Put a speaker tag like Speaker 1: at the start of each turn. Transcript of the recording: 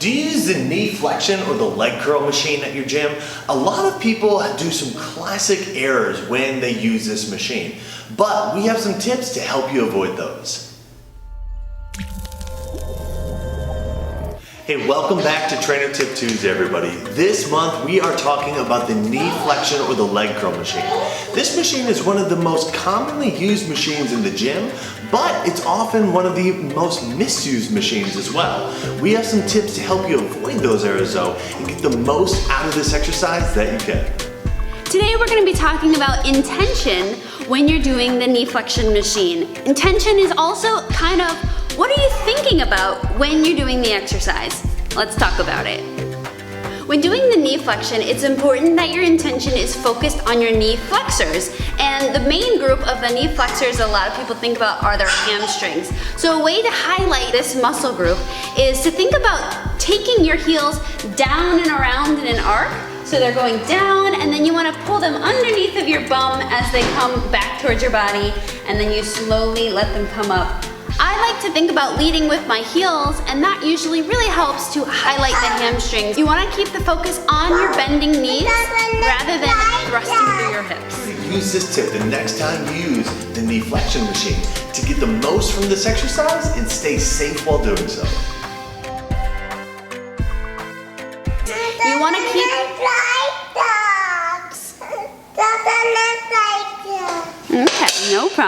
Speaker 1: Do you use the knee flexion or the leg curl machine at your gym? A lot of people do some classic errors when they use this machine, but we have some tips to help you avoid those. Hey, welcome back to Trainer Tip Tuesday, everybody. This month we are talking about the knee flexion or the leg curl machine. This machine is one of the most commonly used machines in the gym, but it's often one of the most misused machines as well. We have some tips to help you avoid those errors though and get the most out of this exercise that you can.
Speaker 2: Today we're going to be talking about intention when you're doing the knee flexion machine. Intention is also kind of what are you thinking about when you're doing the exercise? Let's talk about it. When doing the knee flexion, it's important that your intention is focused on your knee flexors. And the main group of the knee flexors a lot of people think about are their hamstrings. So a way to highlight this muscle group is to think about taking your heels down and around in an arc. So they're going down, and then you want to pull them underneath of your bum as they come back towards your body, and then you slowly let them come up. I like to think about leading with my heels, and that usually really helps to highlight the hamstrings. You want to keep the focus on your bending knees rather than thrusting through your hips.
Speaker 1: Use this tip the next time you use the knee flexion machine to get the most from this exercise and stay safe while doing so.
Speaker 2: You want to keep... Okay, no problem.